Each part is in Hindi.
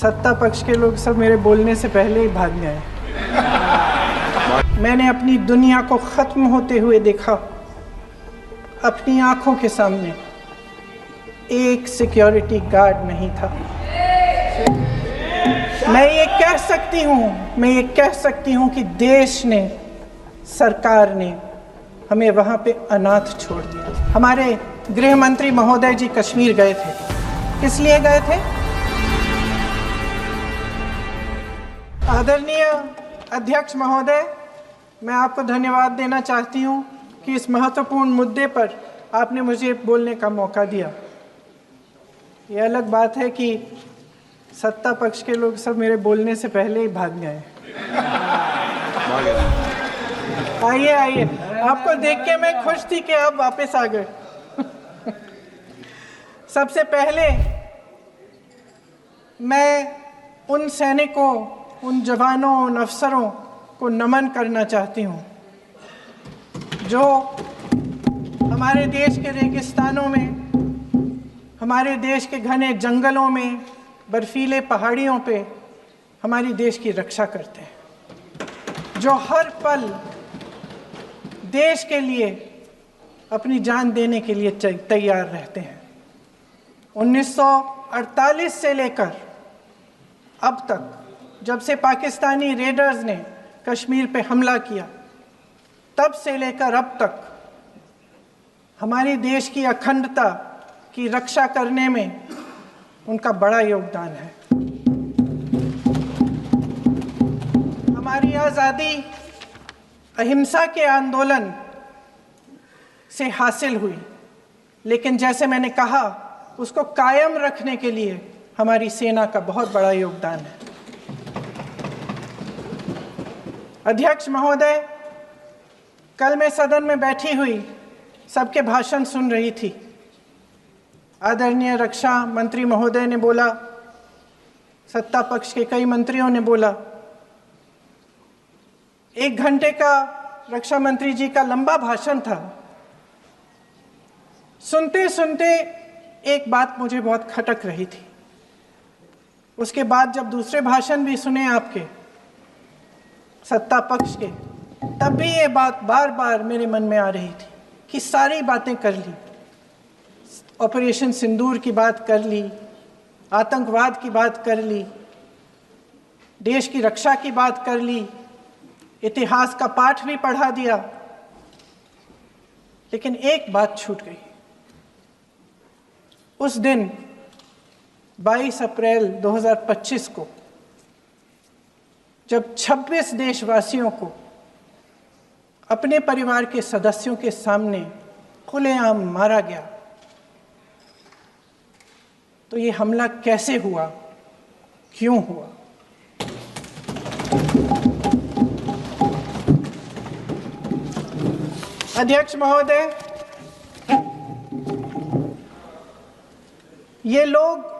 सत्ता पक्ष के लोग सब मेरे बोलने से पहले ही भाग गए। मैंने अपनी दुनिया को खत्म होते हुए देखा। अपनी आंखों के सामने एक सिक्योरिटी गार्ड नहीं था। मैं ये कह सकती हूँ कि देश ने, सरकार ने हमें वहाँ पे अनाथ छोड़ दिया। हमारे गृह मंत्री महोदय जी कश्मीर गए थे। किस लिए गए थे? आदरणीय अध्यक्ष महोदय, मैं आपको धन्यवाद देना चाहती हूँ कि इस महत्वपूर्ण मुद्दे पर आपने मुझे बोलने का मौका दिया। ये अलग बात है कि सत्ता पक्ष के लोग सब मेरे बोलने से पहले ही भाग गए। आइए, आपको देख के मैं खुश थी कि आप वापस आ गए। सबसे पहले मैं उन सैनिकों, उन जवानों, उन अफसरों को नमन करना चाहती हूँ जो हमारे देश के रेगिस्तानों में, हमारे देश के घने जंगलों में, बर्फीले पहाड़ियों पे हमारी देश की रक्षा करते हैं, जो हर पल देश के लिए अपनी जान देने के लिए तैयार रहते हैं। 1948 से लेकर अब तक, जब से पाकिस्तानी रेडर्स ने कश्मीर पे हमला किया, तब से लेकर अब तक हमारे देश की अखंडता की रक्षा करने में उनका बड़ा योगदान है। हमारी आज़ादी अहिंसा के आंदोलन से हासिल हुई, लेकिन जैसे मैंने कहा, उसको कायम रखने के लिए हमारी सेना का बहुत बड़ा योगदान है। अध्यक्ष महोदय, कल मैं सदन में बैठी हुई सबके भाषण सुन रही थी। आदरणीय रक्षा मंत्री महोदय ने बोला, सत्ता पक्ष के कई मंत्रियों ने बोला। 1 घंटे का रक्षा मंत्री जी का लंबा भाषण था। सुनते सुनते एक बात मुझे बहुत खटक रही थी। उसके बाद जब दूसरे भाषण भी सुने आपके, सत्ता पक्ष के, तब भी ये बात बार बार मेरे मन में आ रही थी कि सारी बातें कर ली। ऑपरेशन सिंदूर की बात कर ली, आतंकवाद की बात कर ली, देश की रक्षा की बात कर ली, इतिहास का पाठ भी पढ़ा दिया, लेकिन एक बात छूट गई। उस दिन 22 अप्रैल 2025 को जब 26 देशवासियों को अपने परिवार के सदस्यों के सामने खुलेआम मारा गया, तो ये हमला कैसे हुआ, क्यों हुआ? अध्यक्ष महोदय, ये लोग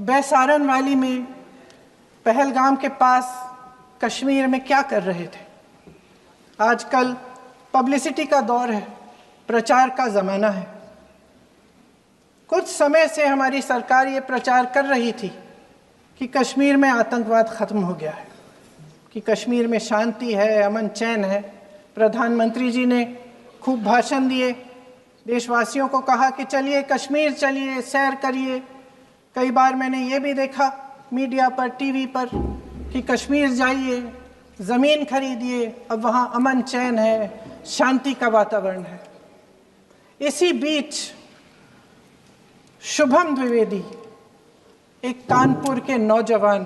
बैसारन वैली में, पहलगाम के पास कश्मीर में क्या कर रहे थे? आजकल पब्लिसिटी का दौर है, प्रचार का ज़माना है। कुछ समय से हमारी सरकार ये प्रचार कर रही थी कि कश्मीर में आतंकवाद ख़त्म हो गया है, कि कश्मीर में शांति है, अमन चैन है। प्रधानमंत्री जी ने खूब भाषण दिए, देशवासियों को कहा कि चलिए कश्मीर चलिए, सैर करिए। कई बार मैंने ये भी देखा मीडिया पर, टीवी पर, कि कश्मीर जाइए, ज़मीन खरीदिए, अब वहाँ अमन चैन है, शांति का वातावरण है। इसी बीच शुभम द्विवेदी, एक कानपुर के नौजवान,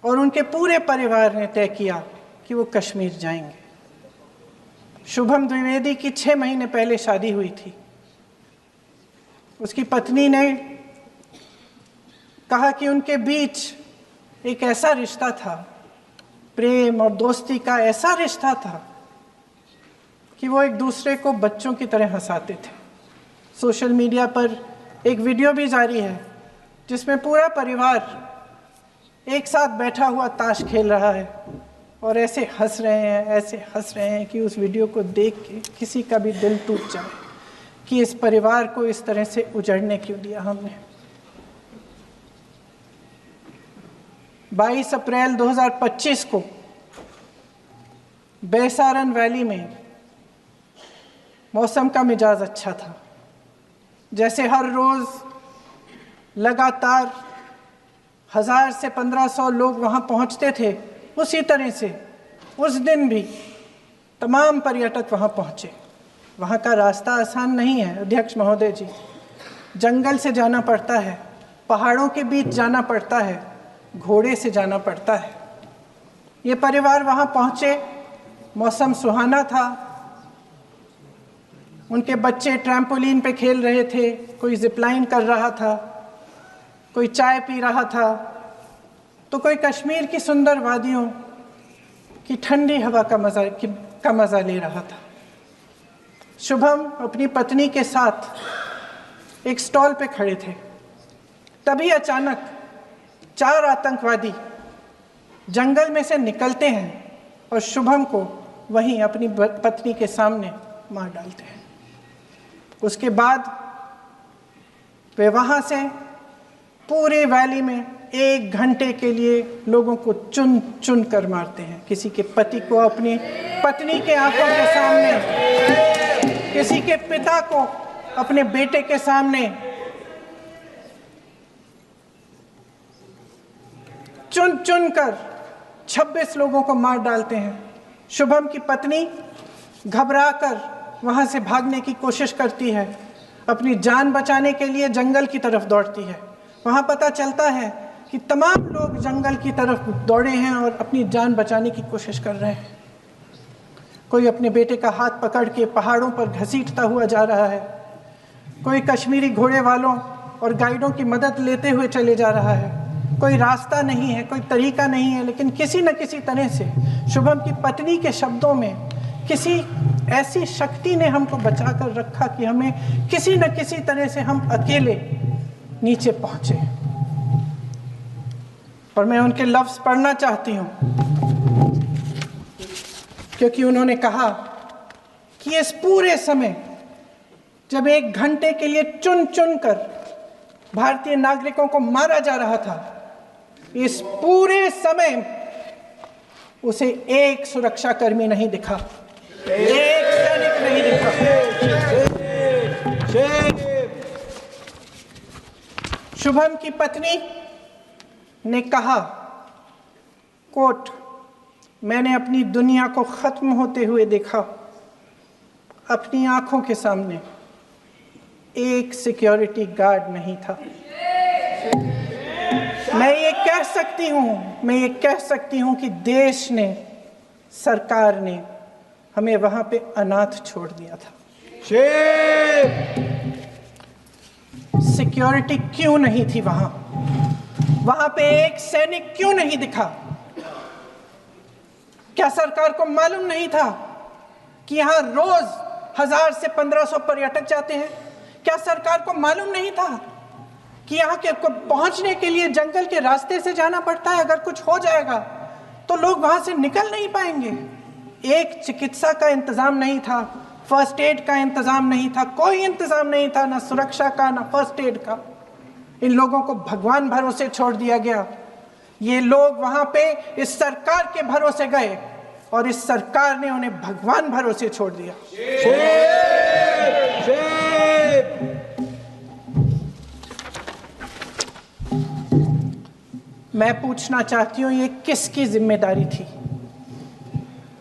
और उनके पूरे परिवार ने तय किया कि वो कश्मीर जाएंगे। शुभम द्विवेदी की 6 महीने पहले शादी हुई थी। उसकी पत्नी ने कहा कि उनके बीच एक ऐसा रिश्ता था, प्रेम और दोस्ती का ऐसा रिश्ता था कि वो एक दूसरे को बच्चों की तरह हंसाते थे। सोशल मीडिया पर एक वीडियो भी जारी है जिसमें पूरा परिवार एक साथ बैठा हुआ ताश खेल रहा है और ऐसे हंस रहे हैं कि उस वीडियो को देख के किसी का भी दिल टूट जाए कि इस परिवार को इस तरह से उजड़ने क्यों दिया हमने। 22 अप्रैल 2025 को बैसारन वैली में मौसम का मिजाज अच्छा था। जैसे हर रोज़ लगातार 1000 से 1500 लोग वहाँ पहुँचते थे, उसी तरह से उस दिन भी तमाम पर्यटक वहाँ पहुँचे। वहाँ का रास्ता आसान नहीं है अध्यक्ष महोदय जी, जंगल से जाना पड़ता है, पहाड़ों के बीच जाना पड़ता है, घोड़े से जाना पड़ता है। ये परिवार वहाँ पहुँचे, मौसम सुहाना था, उनके बच्चे ट्रैम्पोलिन पे खेल रहे थे, कोई जिपलाइन कर रहा था, कोई चाय पी रहा था, तो कोई कश्मीर की सुंदर वादियों की ठंडी हवा का मज़ा ले रहा था। शुभम अपनी पत्नी के साथ एक स्टॉल पे खड़े थे। तभी अचानक 4 आतंकवादी जंगल में से निकलते हैं और शुभम को वहीं अपनी पत्नी के सामने मार डालते हैं। उसके बाद वे वहाँ से पूरे वैली में 1 घंटे के लिए लोगों को चुन चुन कर मारते हैं। किसी के पति को अपनी पत्नी के आंखों के सामने, किसी के पिता को अपने बेटे के सामने, चुन चुन कर 26 लोगों को मार डालते हैं। शुभम की पत्नी घबराकर वहां से भागने की कोशिश करती है, अपनी जान बचाने के लिए जंगल की तरफ दौड़ती है। वहां पता चलता है कि तमाम लोग जंगल की तरफ दौड़े हैं और अपनी जान बचाने की कोशिश कर रहे हैं। कोई अपने बेटे का हाथ पकड़ के पहाड़ों पर घसीटता हुआ जा रहा है, कोई कश्मीरी घोड़े वालों और गाइडों की मदद लेते हुए चले जा रहा है। कोई रास्ता नहीं है, कोई तरीका नहीं है, लेकिन किसी न किसी तरह से शुभम की पत्नी के शब्दों में किसी ऐसी शक्ति ने हमको बचा कर रखा कि हमें किसी न किसी तरह से हम अकेले नीचे पहुंचे। और मैं उनके लफ्ज़ पढ़ना चाहती हूँ, क्योंकि उन्होंने कहा कि इस पूरे समय जब 1 घंटे के लिए चुन चुन कर भारतीय नागरिकों को मारा जा रहा था, इस पूरे समय उसे एक सुरक्षाकर्मी नहीं दिखा, एक सैनिक नहीं दिखा। शुभम की पत्नी ने कहा, कोट, मैंने अपनी दुनिया को खत्म होते हुए देखा। अपनी आंखों के सामने एक सिक्योरिटी गार्ड नहीं था। मैं ये कह सकती हूँ कि देश ने, सरकार ने हमें वहां पे अनाथ छोड़ दिया था। सिक्योरिटी क्यों नहीं थी वहां? वहां पे एक सैनिक क्यों नहीं दिखा? क्या सरकार को मालूम नहीं था कि यहाँ रोज 1000 से 1500 पर्यटक जाते हैं? क्या सरकार को मालूम नहीं था कि यहाँ के पहुंचने के लिए जंगल के रास्ते से जाना पड़ता है? अगर कुछ हो जाएगा तो लोग वहां से निकल नहीं पाएंगे। एक चिकित्सा का इंतजाम नहीं था, फर्स्ट एड का इंतजाम नहीं था, कोई इंतजाम नहीं था, ना सुरक्षा का ना फर्स्ट एड का। इन लोगों को भगवान भरोसे छोड़ दिया गया। ये लोग वहां पे इस सरकार के भरोसे गए और इस सरकार ने उन्हें भगवान भरोसे छोड़ दिया। मैं पूछना चाहती हूँ, ये किसकी जिम्मेदारी थी?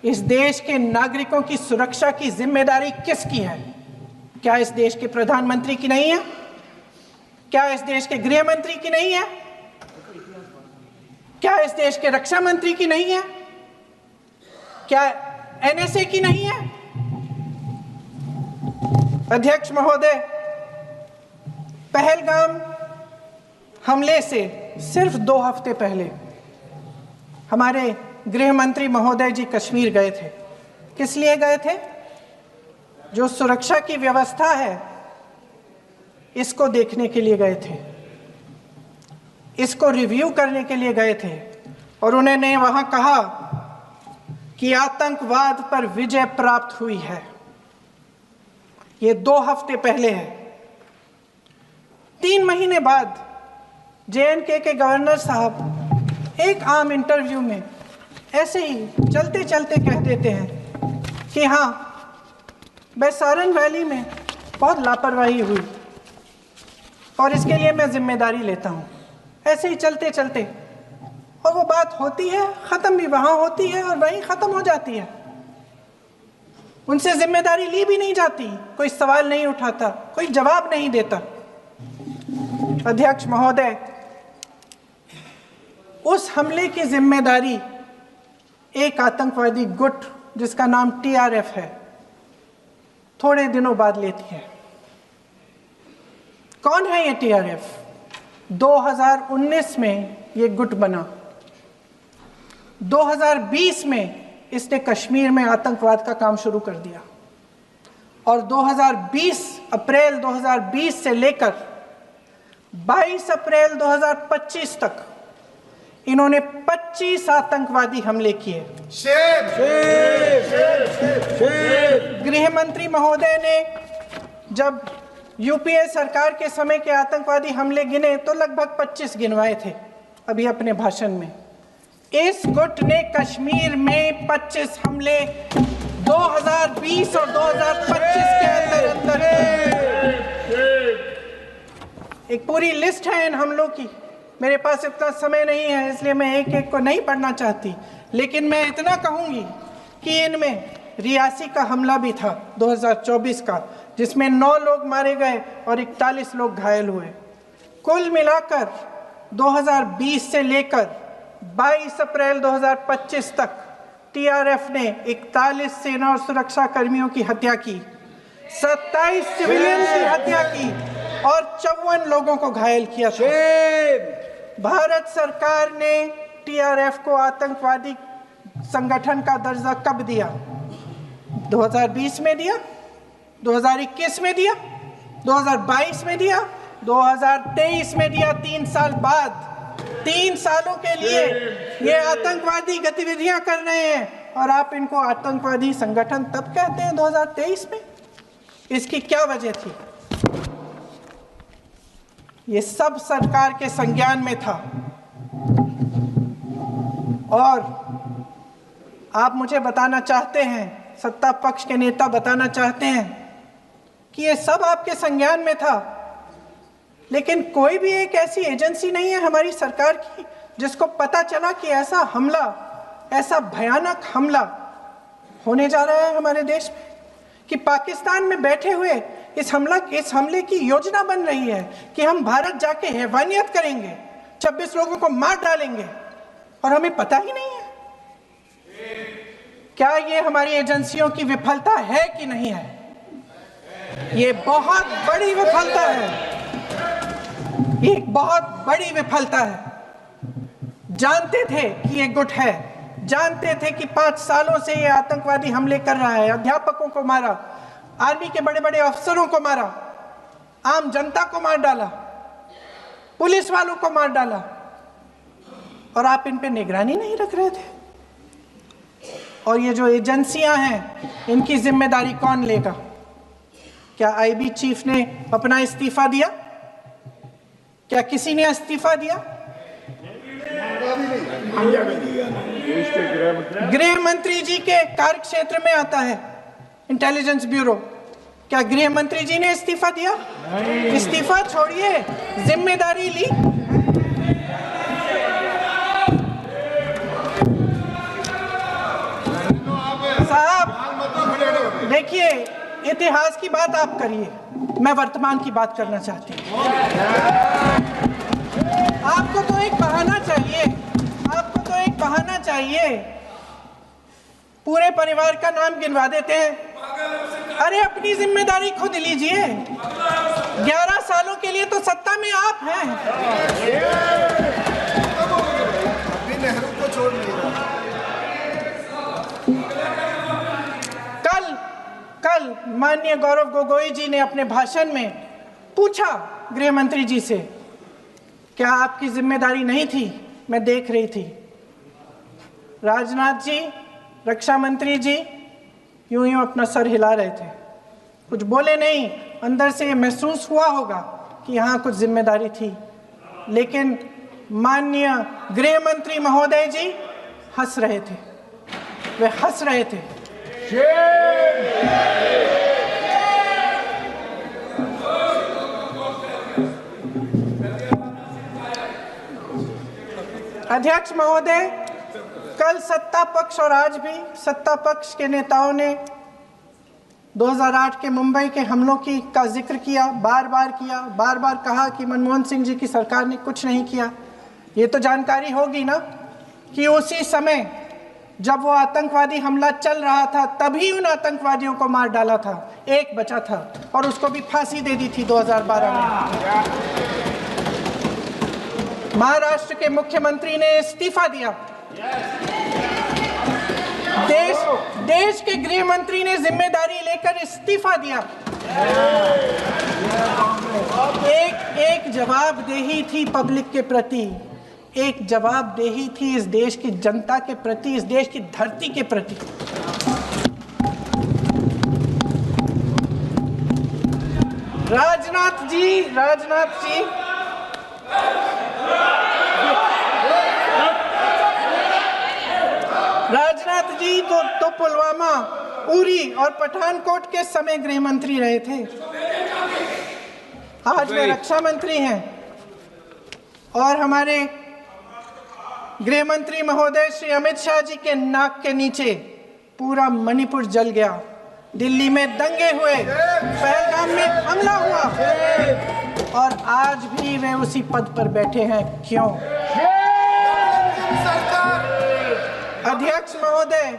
इस देश के नागरिकों की सुरक्षा की जिम्मेदारी किसकी है? क्या इस देश के प्रधानमंत्री की नहीं है? क्या इस देश के गृह मंत्री की नहीं है? क्या इस देश के रक्षा मंत्री की नहीं है? क्या एनएसए की नहीं है? अध्यक्ष महोदय, पहलगाम हमले से सिर्फ 2 हफ्ते पहले हमारे गृह मंत्री महोदय जी कश्मीर गए थे। किस लिए गए थे? जो सुरक्षा की व्यवस्था है, इसको देखने के लिए गए थे, इसको रिव्यू करने के लिए गए थे। और उन्होंने वहां कहा कि आतंकवाद पर विजय प्राप्त हुई है। ये 2 हफ्ते पहले है। 3 महीने बाद जेएनके के गवर्नर साहब एक आम इंटरव्यू में ऐसे ही चलते चलते कह देते हैं कि हाँ, बैसारन वैली में बहुत लापरवाही हुई और इसके लिए मैं जिम्मेदारी लेता हूँ। ऐसे ही चलते चलते, और वो बात होती है, ख़त्म भी वहाँ होती है और वहीं ख़त्म हो जाती है। उनसे जिम्मेदारी ली भी नहीं जाती, कोई सवाल नहीं उठाता, कोई जवाब नहीं देता। अध्यक्ष महोदय, उस हमले की जिम्मेदारी एक आतंकवादी गुट जिसका नाम TRF है थोड़े दिनों बाद लेती है। कौन है ये TRF? 2019 में ये गुट बना। 2020 में इसने कश्मीर में आतंकवाद का काम शुरू कर दिया और 2020 अप्रैल 2020 से लेकर 22 अप्रैल 2025 तक इन्होंने 25 आतंकवादी हमले किए। गृह मंत्री महोदय ने जब यूपीए सरकार के समय के आतंकवादी हमले गिने तो लगभग 25 गिनवाए थे अभी अपने भाषण में। इस गुट ने कश्मीर में 25 हमले 2020 और 2025 के अंदर एक पूरी लिस्ट है इन हमलों की। मेरे पास इतना समय नहीं है इसलिए मैं एक एक को नहीं पढ़ना चाहती, लेकिन मैं इतना कहूंगी कि इनमें रियासी का हमला भी था 2024 का, जिसमें 9 लोग मारे गए और 41 लोग घायल हुए। कुल मिलाकर 2020 से लेकर 22 अप्रैल 2025 तक TRF ने 41 सेना और सुरक्षा कर्मियों की हत्या की, 27 सिविलियन की हत्या की और 54 लोगों को घायल किया था। भारत सरकार ने TRF को आतंकवादी संगठन का दर्जा कब दिया? 2020 में दिया, 2021 में दिया, 2022 में दिया, 2023 में दिया। 3 साल बाद, 3 सालों के लिए ये आतंकवादी गतिविधियां कर रहे हैं और आप इनको आतंकवादी संगठन तब कहते हैं 2023 में। इसकी क्या वजह थी? ये सब सरकार के संज्ञान में था और आप मुझे बताना चाहते हैं, सत्ता पक्ष के नेता बताना चाहते हैं कि ये सब आपके संज्ञान में था, लेकिन कोई भी एक ऐसी एजेंसी नहीं है हमारी सरकार की जिसको पता चला कि ऐसा हमला, ऐसा भयानक हमला होने जा रहा है हमारे देश में, कि पाकिस्तान में बैठे हुए इस हमले की योजना बन रही है कि हम भारत जाके हैवानियत करेंगे, 26 लोगों को मार डालेंगे और हमें पता ही नहीं है। क्या ये हमारी एजेंसियों की विफलता है कि नहीं है? ये बहुत बड़ी विफलता है, ये एक बहुत बड़ी विफलता है। जानते थे कि ये गुट है, जानते थे कि 5 सालों से ये आतंकवादी हमले कर रहा है, अध्यापकों को मारा, आर्मी के बड़े बड़े अफसरों को मारा, आम जनता को मार डाला, पुलिस वालों को मार डाला, और आप इन पे निगरानी नहीं रख रहे थे। और ये जो एजेंसियां हैं इनकी जिम्मेदारी कौन लेगा? क्या IB चीफ ने अपना इस्तीफा दिया? क्या किसी ने इस्तीफा दिया? गृह मंत्री जी के कार्य क्षेत्र में आता है इंटेलिजेंस ब्यूरो। क्या गृह मंत्री जी ने इस्तीफा दिया? इस्तीफा छोड़िए, जिम्मेदारी ली। साहब देखिए, इतिहास की बात आप करिए, मैं वर्तमान की बात करना चाहती हूँ। आपको तो एक बहाना चाहिए, आपको तो एक बहाना चाहिए। पूरे परिवार का नाम गिनवा देते हैं। अरे अपनी जिम्मेदारी खुद लीजिए। 11 सालों के लिए तो सत्ता में आप हैं। अभी नेहरू को छोड़ कल माननीय गौरव गोगोई जी ने अपने भाषण में पूछा गृह मंत्री जी से, क्या आपकी जिम्मेदारी नहीं थी? मैं देख रही थी। राजनाथ जी, रक्षा मंत्री जी यूं यूं अपना सर हिला रहे थे, कुछ बोले नहीं। अंदर से महसूस हुआ होगा कि यहाँ कुछ जिम्मेदारी थी, लेकिन माननीय गृह मंत्री महोदय जी हंस रहे थे, वे हंस रहे थे। अध्यक्ष महोदय, कल सत्ता पक्ष और आज भी सत्ता पक्ष के नेताओं ने 2008 के मुंबई के हमलों का जिक्र किया, बार बार कहा कि मनमोहन सिंह जी की सरकार ने कुछ नहीं किया। ये तो जानकारी होगी ना कि उसी समय जब वो आतंकवादी हमला चल रहा था तभी उन आतंकवादियों को मार डाला था, एक बचा था और उसको भी फांसी दे दी थी 2012 में। महाराष्ट्र के मुख्यमंत्री ने इस्तीफा दिया, देश के गृह मंत्री ने जिम्मेदारी लेकर इस्तीफा दिया। एक जवाबदेही थी पब्लिक के प्रति, एक जवाबदेही थी इस देश की जनता के प्रति, इस देश की धरती के प्रति। राजनाथ जी तो पुलवामा, उरी और पठानकोट के समय गृह मंत्री रहे थे। आज वे रक्षा मंत्री हैं और हमारे गृह मंत्री महोदय श्री अमित शाह जी के नाक के नीचे पूरा मणिपुर जल गया, दिल्ली में दंगे हुए, पहलगाम में हमला हुआ और आज भी वे उसी पद पर बैठे हैं। क्यों? अध्यक्ष महोदय,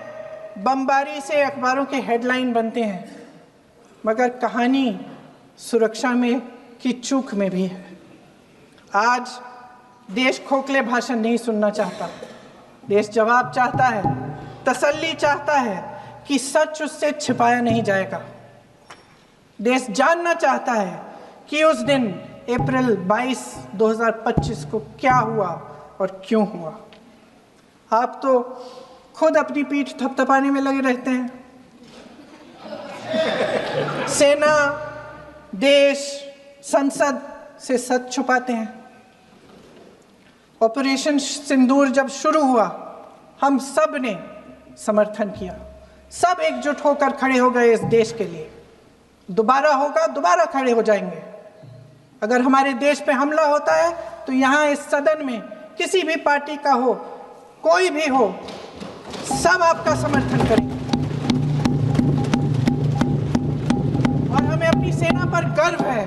बमबारी से अखबारों के हेडलाइन बनते हैं, मगर कहानी सुरक्षा में की चूक में भी है। आज देश खोखले भाषण नहीं सुनना चाहता, देश जवाब चाहता है, तसल्ली चाहता है कि सच उससे छिपाया नहीं जाएगा। देश जानना चाहता है कि उस दिन अप्रैल 22, 2025 को क्या हुआ और क्यों हुआ। आप तो खुद अपनी पीठ थपथपाने में लगे रहते हैं। सेना, देश, संसद से सच छुपाते हैं। ऑपरेशन सिंदूर जब शुरू हुआ, हम सब ने समर्थन किया, सब एकजुट होकर खड़े हो गए इस देश के लिए। दोबारा होगा, दोबारा खड़े हो जाएंगे। अगर हमारे देश पे हमला होता है तो यहाँ इस सदन में किसी भी पार्टी का हो, कोई भी हो, सब आपका समर्थन करेंगे। और हमें अपनी सेना पर गर्व है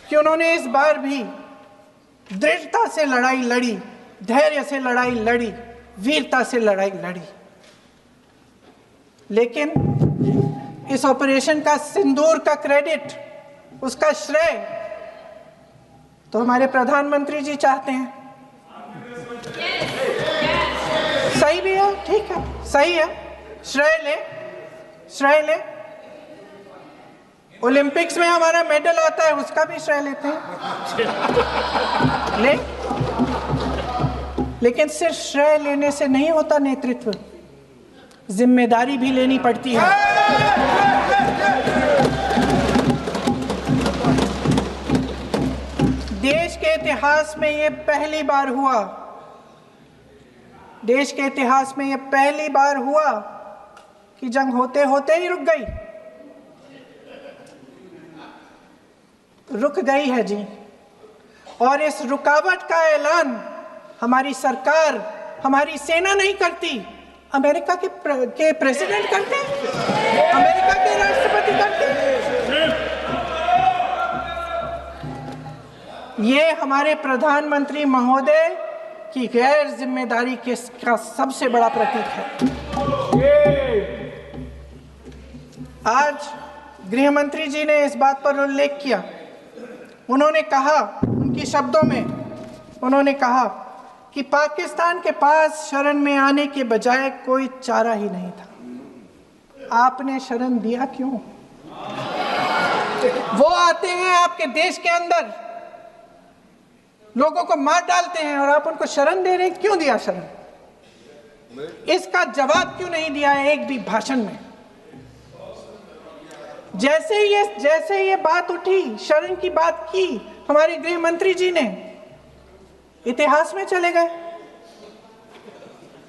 कि उन्होंने इस बार भी दृढ़ता से लड़ाई लड़ी, धैर्य से लड़ाई लड़ी, वीरता से लड़ाई लड़ी। लेकिन इस ऑपरेशन का सिंदूर का क्रेडिट, उसका श्रेय तो हमारे प्रधानमंत्री जी चाहते हैं। सही भी है, ठीक है, सही है, श्रेय ले। ओलंपिक्स में हमारा मेडल आता है, उसका भी श्रेय लेते हैं, लेकिन सिर्फ श्रेय लेने से नहीं होता नेतृत्व, जिम्मेदारी भी लेनी पड़ती है। देश के इतिहास में ये पहली बार हुआ, देश के इतिहास में ये पहली बार हुआ कि जंग होते होते ही रुक गई है जी। और इस रुकावट का ऐलान हमारी सरकार, हमारी सेना नहीं करती, अमेरिका के प्रेसिडेंट करते हैं, अमेरिका के राष्ट्रपति करते हैं। ये हमारे प्रधानमंत्री महोदय की गैर जिम्मेदारी का सबसे बड़ा प्रतीक है। आज गृह मंत्री जी ने इस बात पर उल्लेख किया। उन्होंने कहा, उनके शब्दों में उन्होंने कहा कि पाकिस्तान के पास शरण में आने के बजाय कोई चारा ही नहीं था। आपने शरण दिया क्यों? वो आते हैं आपके देश के अंदर, लोगों को मार डालते हैं और आप उनको शरण दे रहे हैं। क्यों दिया शरण? इसका जवाब क्यों नहीं दिया है एक भी भाषण में? जैसे ये बात उठी, शरण की बात की हमारे गृह मंत्री जी ने, इतिहास में चले गए।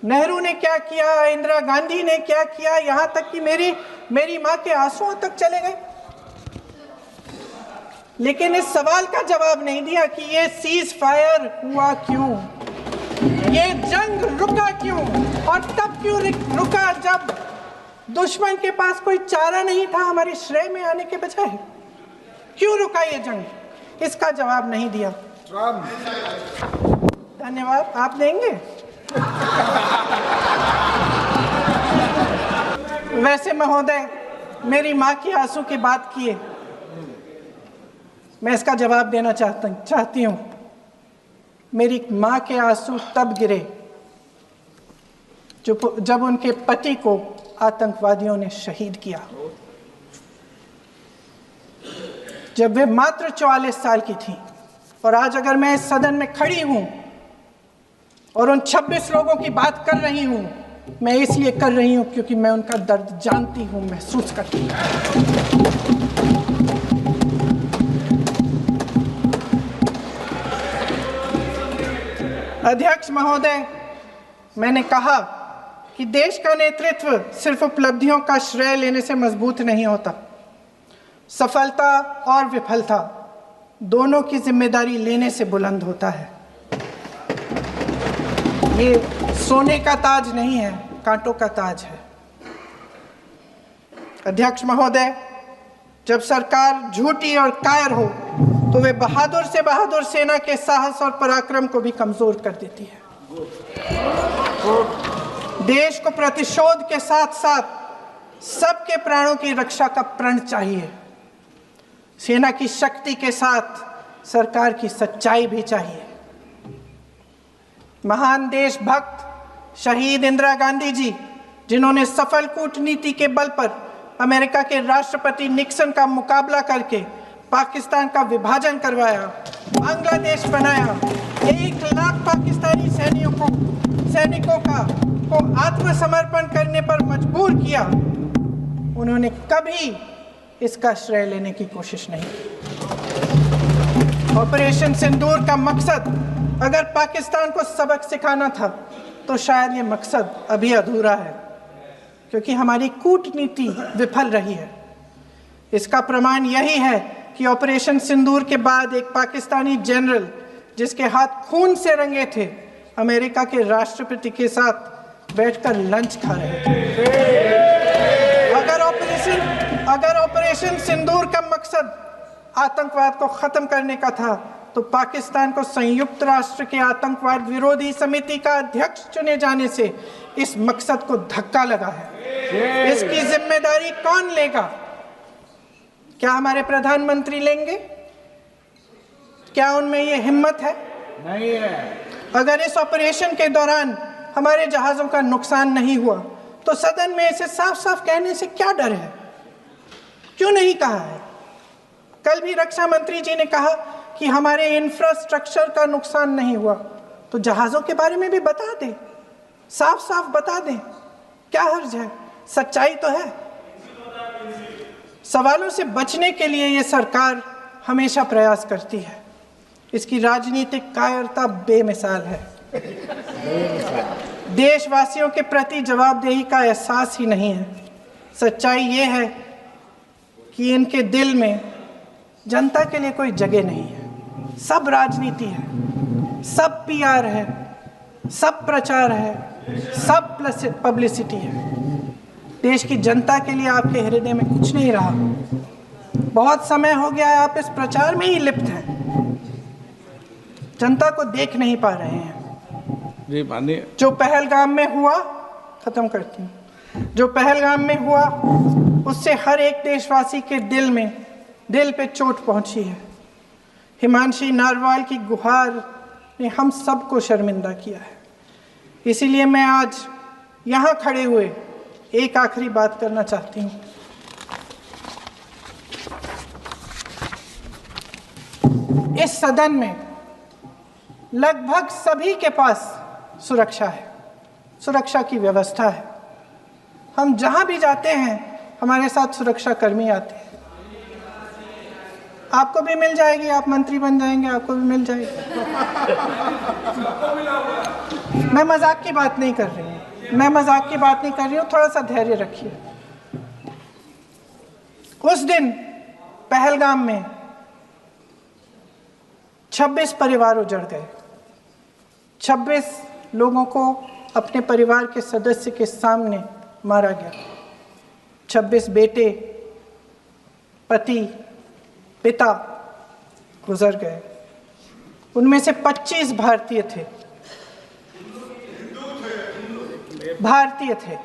नेहरू ने क्या किया, इंदिरा गांधी ने क्या किया, यहां तक कि मेरी मां के आंसुओं तक चले गए। लेकिन इस सवाल का जवाब नहीं दिया कि ये सीज फायर हुआ क्यों, ये जंग रुका क्यों, और तब क्यों रुका जब दुश्मन के पास कोई चारा नहीं था हमारे श्रेय में आने के बजाय। क्यों रुका ये जंग, इसका जवाब नहीं दिया। धन्यवाद, आप देंगे? वैसे महोदय, मेरी माँ की आंसू की बात किए, मैं इसका जवाब देना चाहती हूँ। मेरी माँ के आंसू तब गिरे जब उनके पति को आतंकवादियों ने शहीद किया, जब वे मात्र 44 साल की थी। और आज अगर मैं इस सदन में खड़ी हूं और उन 26 लोगों की बात कर रही हूं, मैं इसलिए कर रही हूं क्योंकि मैं उनका दर्द जानती हूं, महसूस करती हूं। अध्यक्ष महोदय, मैंने कहा कि देश का नेतृत्व सिर्फ उपलब्धियों का श्रेय लेने से मजबूत नहीं होता। सफलता और विफलता दोनों की जिम्मेदारी लेने से बुलंद होता है। ये सोने का ताज नहीं है, कांटों का ताज है। अध्यक्ष महोदय, जब सरकार झूठी और कायर हो तो वे बहादुर से बहादुर सेना के साहस और पराक्रम को भी कमजोर कर देती है। देश को प्रतिशोध के साथ साथ सबके प्राणों की रक्षा का प्रण चाहिए। सेना की शक्ति के साथ सरकार की सच्चाई भी चाहिए। महान देशभक्त शहीद इंदिरा गांधी जी, जिन्होंने सफल कूटनीति के बल पर अमेरिका के राष्ट्रपति निक्सन का मुकाबला करके पाकिस्तान का विभाजन करवाया, बांग्लादेश बनाया, 1 लाख पाकिस्तानी सैनिकों को आत्मसमर्पण करने पर मजबूर किया, उन्होंने कभी इसका श्रेय लेने की कोशिश नहीं की। ऑपरेशन सिंदूर का मकसद अगर पाकिस्तान को सबक सिखाना था तो शायद ये मकसद अभी अधूरा है, क्योंकि हमारी कूटनीति विफल रही है। इसका प्रमाण यही है कि ऑपरेशन सिंदूर के बाद एक पाकिस्तानी जनरल, जिसके हाथ खून से रंगे थे, अमेरिका के राष्ट्रपति के साथ बैठकर लंच खा रहे थे। अगर ऑपरेशन सिंदूर का मकसद आतंकवाद को खत्म करने का था तो पाकिस्तान को संयुक्त राष्ट्र के आतंकवाद विरोधी समिति का अध्यक्ष चुने जाने से इस मकसद को धक्का लगा है। इसकी जिम्मेदारी कौन लेगा? क्या हमारे प्रधानमंत्री लेंगे? क्या उनमें ये हिम्मत है? नहीं है। अगर इस ऑपरेशन के दौरान हमारे जहाजों का नुकसान नहीं हुआ तो सदन में इसे साफ साफ कहने से क्या डर है? क्यों नहीं कहा है? कल भी रक्षा मंत्री जी ने कहा कि हमारे इंफ्रास्ट्रक्चर का नुकसान नहीं हुआ, तो जहाज़ों के बारे में भी बता दें, साफ साफ बता दें, क्या हर्ज है? सच्चाई तो है। सवालों से बचने के लिए ये सरकार हमेशा प्रयास करती है। इसकी राजनीतिक कायरता बेमिसाल है। देशवासियों के प्रति जवाबदेही का एहसास ही नहीं है। सच्चाई ये है कि इनके दिल में जनता के लिए कोई जगह नहीं है। सब राजनीति है, सब पीआर है, सब प्रचार है, सब पब्लिसिटी है। देश की जनता के लिए आपके हृदय में कुछ नहीं रहा। बहुत समय हो गया है आप इस प्रचार में ही लिप्त हैं, जनता को देख नहीं पा रहे हैं। जी माननीय, जो पहलगाम में हुआ, खत्म करती हूँ, जो पहलगाम में हुआ उससे हर एक देशवासी के दिल पे चोट पहुंची है। हिमांशी नारवाल की गुहार ने हम सबको शर्मिंदा किया है। इसीलिए मैं आज यहाँ खड़े हुए एक आखिरी बात करना चाहती हूँ। इस सदन में लगभग सभी के पास सुरक्षा है, सुरक्षा की व्यवस्था है। हम जहाँ भी जाते हैं हमारे साथ सुरक्षा कर्मी आते हैं। आपको भी मिल जाएगी, आप मंत्री बन जाएंगे, आपको भी मिल जाएगी। मैं मजाक की बात नहीं कर रही हूँ, मैं मजाक की बात नहीं कर रही हूँ, थोड़ा सा धैर्य रखिए। उस दिन पहलगाम में 26 परिवार उजड़ गए। 26 लोगों को अपने परिवार के सदस्य के सामने मारा गया। 26 बेटे, पति, पिता गुजर गए। उनमें से 25 भारतीय थे। भारतीय थे।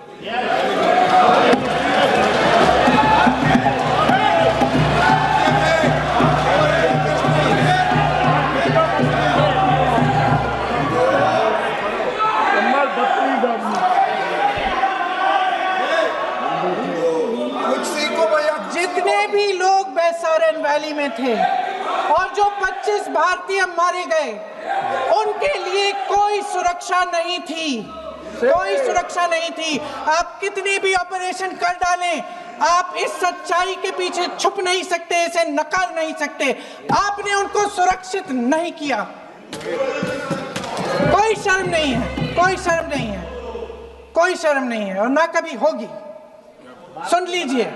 कुछ सीखो भैया। जितने भी लोग बैसारन वैली में थे और जो 25 भारतीय मारे गए, उनके लिए कोई सुरक्षा नहीं थी, कोई सुरक्षा नहीं थी। आप कितने भी ऑपरेशन कर डालें, आप इस सच्चाई के पीछे छुप नहीं सकते, इसे नकार नहीं सकते। आपने उनको सुरक्षित नहीं किया। कोई शर्म नहीं है, कोई शर्म नहीं है, कोई शर्म नहीं है, और ना कभी होगी। सुन लीजिए,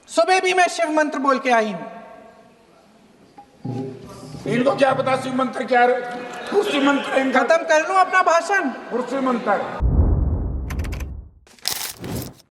सुबह भी मैं शिव मंत्र बोल के आई हूं। इनको क्या पता शिव मंत्र क्या है? शिव मंत्र खत्म कर लूं अपना भाषण? शिव मंत्र